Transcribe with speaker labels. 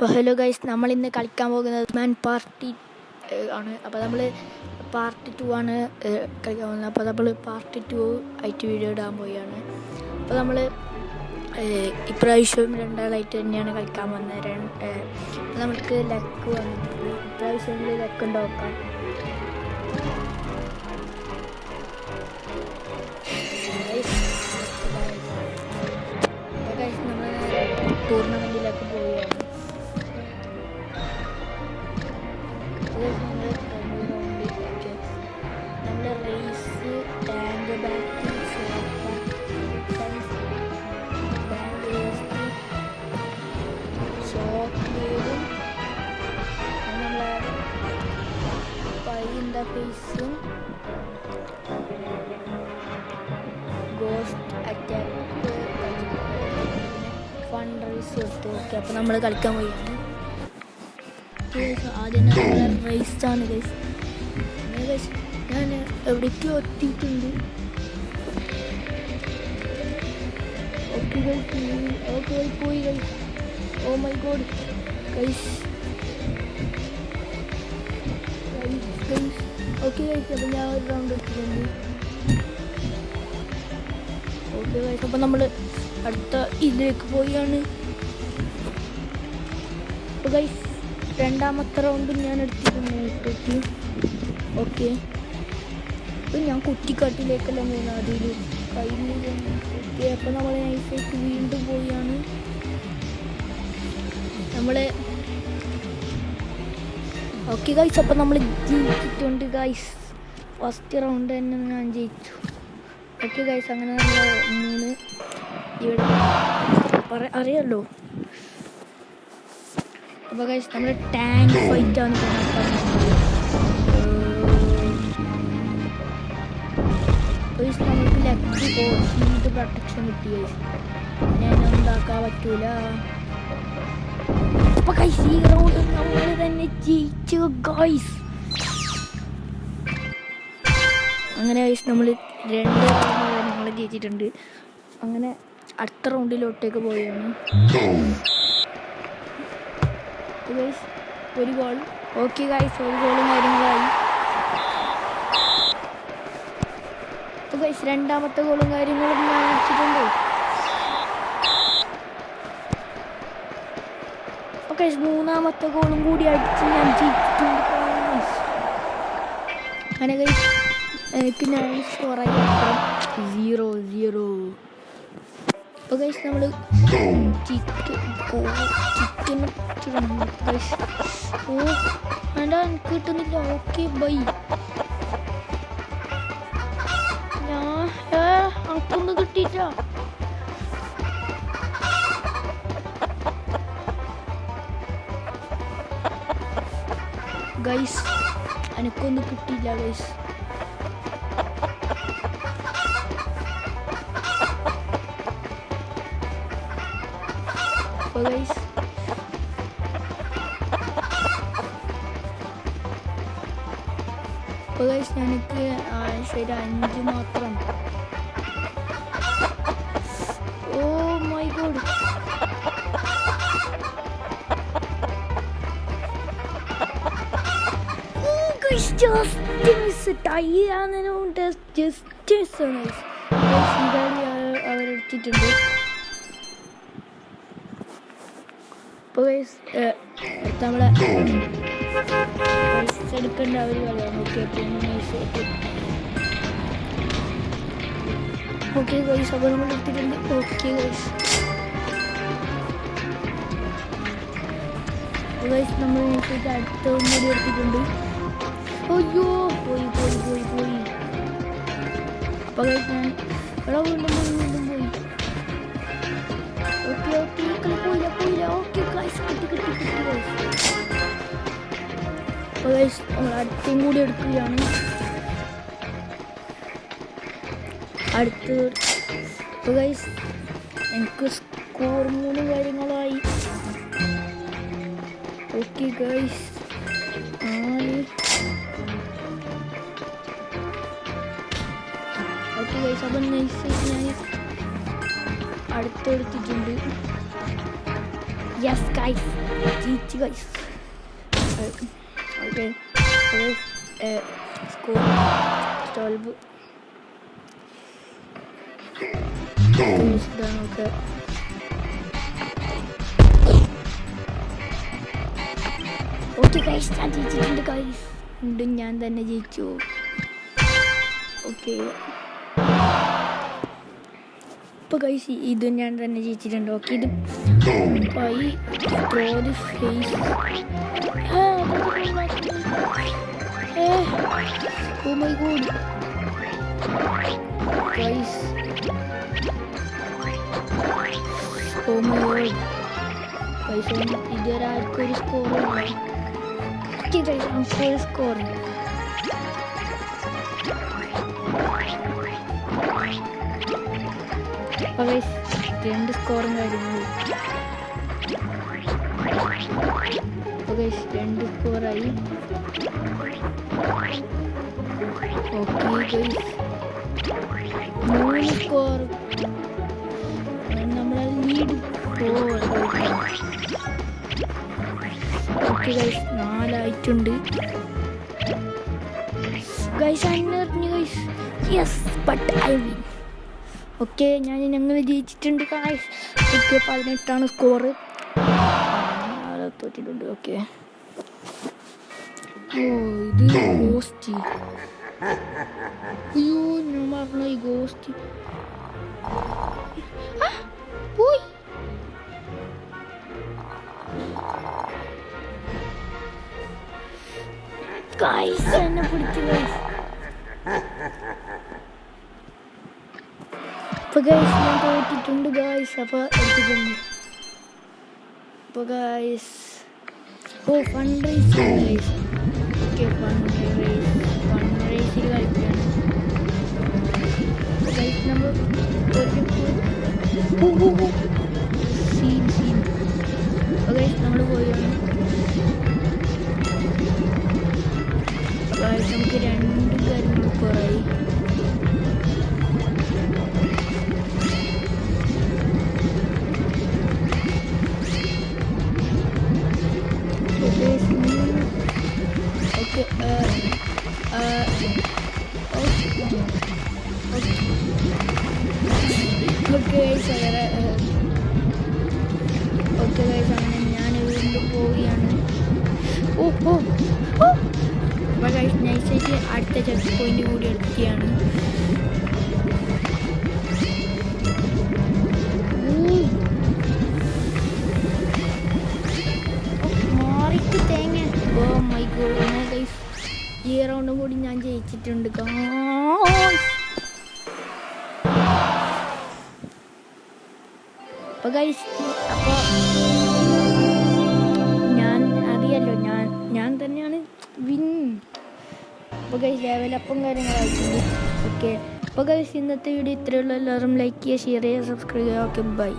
Speaker 1: അപ്പോൾ hello guys, നമ്മളിന്ന് കളിക്കാൻ പോകുന്നത് മാൻ പാർട്ടി ആണ്. അപ്പോൾ നമ്മൾ പാർട്ടി 2 ആണ് കളിക്കാൻ പോകുന്നത്. അപ്പോൾ നമ്മൾ പാർട്ടി 2 ആയിട്ട് വീഡിയോ ഇടാൻ പോവുകയാണ്. അപ്പോൾ നമ്മൾ ഇപ്രാവശ്യം രണ്ടാളായിട്ട് തന്നെയാണ് കളിക്കാൻ പോകുന്നത്. നമുക്ക് ലക്ക് വന്നിട്ടുണ്ട്. ഇപ്രാവശ്യം ലക്ക് നോക്കാം. നമ്മൾ ടൂർണമെൻറ്റിലേക്ക് പോവുകയാണ്. നമ്മുടെ റേസ് ടാങ്ക് ബാറ്റിൽ ഷോക്കേലും നമ്മളെ പൈൻ്റെ ഫേസും ഗോസ്റ്റ് അറ്റാക്ക് ഫണ്ട് റേസ് എടുത്തു. ഓക്കെ, അപ്പോൾ നമ്മൾ കളിക്കാൻ പോയാണ്. ആദ്യം നമ്മളെ റേസാണ് ഗൈസ്. ഞാൻ എവിടേക്കോ എത്തിയിട്ടുണ്ട്. ഓക്കെ ഗൈസ്, ഓക്കെ പോയി guys. Oh my god guys, okay guys. അപ്പോൾ ഞാൻ ഒരു റൗണ്ട് എത്തിയിട്ടുണ്ട്. ഓക്കെ ഗൈസ്, അപ്പോൾ നമ്മൾ അടുത്ത ഇതിലേക്ക് പോയാണ്. അപ്പോൾ ഗൈസ് രണ്ടാമത്തെ റൗണ്ട് ഞാൻ എടുത്തിരുന്നു. ഓക്കെ, അപ്പോൾ ഞാൻ കുറ്റിക്കാട്ടിലേക്കെല്ലാം പോകുന്നത് അതിൽ കയ്യിൽ. ഓക്കെ, അപ്പോൾ നമ്മൾ നൈസായിട്ട് വീണ്ടും പോയാണ്. നമ്മൾ ഓക്കെ ഗൈസ്, അപ്പോൾ നമ്മൾ ജയിച്ചിട്ടുണ്ട് ഗൈസ്. ഫസ്റ്റ് റൗണ്ട് തന്നെ ഞാൻ ജയിച്ചു. ഓക്കെ ഗൈസ്, അങ്ങനെ നമ്മൾ 3 ഇവിടെ അറിയാമല്ലോ. അപ്പോൾ ഗൈസ് നമ്മൾ ടാങ്ക് ഫൈറ്റാണ് നമുക്ക് ലക്ക് ഷീൽഡ് പ്രൊട്ടക്ഷൻ കിട്ടി ഗൈസ്. ഞാൻ ഉണ്ടാക്കാൻ പറ്റൂല. അപ്പോൾ ഗൈസ് ഈ റൗണ്ട് നമ്മൾ തന്നെ ജയിച്ചു ഗൈസ്. അങ്ങനെ ഗൈസ് നമ്മൾ 2 റൗണ്ട് നമ്മൾ ജയിച്ചിട്ടുണ്ട്. അങ്ങനെ അടുത്ത റൗണ്ടിലോട്ടേക്ക് പോവുകയാണ്. ഗൈസ് ഒരു ഗോൾ. ഓക്കെ ഗൈസ്, ഒരു ഗോളും കാര്യങ്ങളായി. അപ്പോൾ ഗൈസ് രണ്ടാമത്തെ ഗോളും കാര്യങ്ങളും ഞാൻ അടിച്ചിട്ടുണ്ട്. അപ്പോൾ ഗൈസ് മൂന്നാമത്തെ ഗോളും കൂടി അടിച്ച് ഞാൻ ജയിച്ചിട്ടുണ്ട്. അങ്ങനെ ഗൈസ് എനിക്ക് ഞാൻ സ്കോറായി 0-0. അപ്പോൾ ഗൈസ് നമ്മൾ ചിക്കൻ ഗൈസ്. ഓ വേണ്ട, എനിക്ക് കിട്ടുന്നില്ല. Okay bye. എനിക്കൊന്നും കിട്ടിയില്ല. ഗൈസ് എനിക്കൊന്നും കിട്ടിയില്ല ഗൈസ്. അപ്പോൾ ഗൈസ് എനിക്ക് ശരി 5 മാത്രം. ഓ മൈ ഗോഡ്, അവരെടുത്തിട്ടുണ്ട്. അപ്പോൾ നമ്മളെ എടുക്കേണ്ട അവർ കളയാണ്. ഓക്കെ ഗൈസ്, അപ്പോൾ നമ്മൾ എടുത്തിട്ടുണ്ട്. ഓക്കെ ഗൈസ്, ഗൈസ് നമ്മൾ അടുത്ത കൂടി എടുത്തിട്ടുണ്ട്. അയ്യോ പോയി. അപ്പോൾ ഗൈസ് ഞാൻ വീണ്ടും പോയി. ഓക്കെ പോയില്ല. ഓക്കെ ഗൈസ് കിട്ടി ഗൈസ്. അപ്പോൾ ഗൈസ് നമ്മൾ അടുത്തും കൂടി എടുക്കുകയാണ്. അടുത്തത്. അപ്പോൾ ഗൈസ് എനിക്ക് സ്കോർ 3 കാര്യങ്ങളായി. Okay guys 4. ഓക്കെ ഗൈസ്, അപ്പം നൈസായിട്ട് ഞാൻ അടുത്തെടുത്തിട്ടുണ്ട്. യെസ് ഗൈസ്, ജയിച്ചു guys. Okay, score 12. Okay, okay guys, ഞാൻ ജയിച്ചിട്ടുണ്ട് ഗൈസ്. വീണ്ടും ഞാൻ തന്നെ ജയിച്ചു. ഓക്കെ, ഇപ്പോൾ ഗൈസ് ഇത് ഞാൻ തന്നെ ജയിച്ചിട്ടുണ്ട്. ഓക്കെ, ഇത് through the phase. Oh my god guys, oh my god guys, ഇതുവരെ ആർക്കും ഒരു സ്കോറില്ല. നമുക്കൊരു സ്കോർ. അപ്പോൾ ഗൈസ് 2 സ്കോറും കാര്യങ്ങളും. അപ്പോൾ ഗൈസ് 2 സ്കോറായി. Okay guys, 3 score. നമ്മളെ ലീഡ്. ഓക്കെ ഗൈസ് 4 ആയിട്ടുണ്ട് ഗൈസ്. അന്നറിഞ്ഞു guys. Yes, but I win. Okay, ഞങ്ങൾ ജയിച്ചിട്ടുണ്ട് ഗൈസ്. Okay, 18 score. തോറ്റിട്ടുണ്ട്. ഓക്കെ, ഓ ഇത് ഗോസ്റ്റ്. അയ്യോ, ഞാൻ പറഞ്ഞു ഈ ഗോസ്റ്റ് പോയി. ഗൈസ് എന്നെ പിടിച്ചു ഗൈസ്. അപ്പോൾ ഗൈസ് ഞാൻ തോറ്റിട്ടുണ്ട് ഗൈസ്. അപ്പോൾ എടുത്തിട്ടുണ്ട്. അപ്പോൾ guys, oh fund race guys. Okay, fund റേസിൽ കളിക്കുകയാണ് ഗൈസ്. നമ്മൾ സീൻ ഗൈസ് നമ്മൾ പോയാണ് ഗൈസ്. നമുക്ക് 2 കാര്യങ്ങൾ കുറവായി. ഓക്കെ ഗൈസ്, അങ്ങനെ ഞാൻ വീണ്ടും പോവുകയാണ്. ഓ ഓ ഓ അപ്പോൾ ഗൈസ് നൈസായിട്ട് അടുത്ത ചെക്ക് പോയിന്റ് കൂടി എടുക്കുകയാണ്. മാറിക്ക് തേങ്ങ. ഓ മൈ ഗോഡ് ഗൈസ്, ഈ റൗണ്ടും കൂടി ഞാൻ ജയിച്ചിട്ടുണ്ട്. അപ്പോൾ ഗൈസ്, അപ്പോൾ ഞാൻ അറിയാലോ, ഞാൻ തന്നെയാണ് വിൻ. അപ്പോൾ ഗൈസ് ലെവലപ്പും കാര്യങ്ങളായിട്ടുണ്ട്. ഓക്കെ, അപ്പോൾ ഗൈസ് ഇന്നത്തെ വീഡിയോ ഇത്രയുള്ള. എല്ലാവരും ലൈക്ക് ചെയ്യുക, ഷെയർ ചെയ്യുക, സബ്സ്ക്രൈബ് ചെയ്യുക. Okay, by.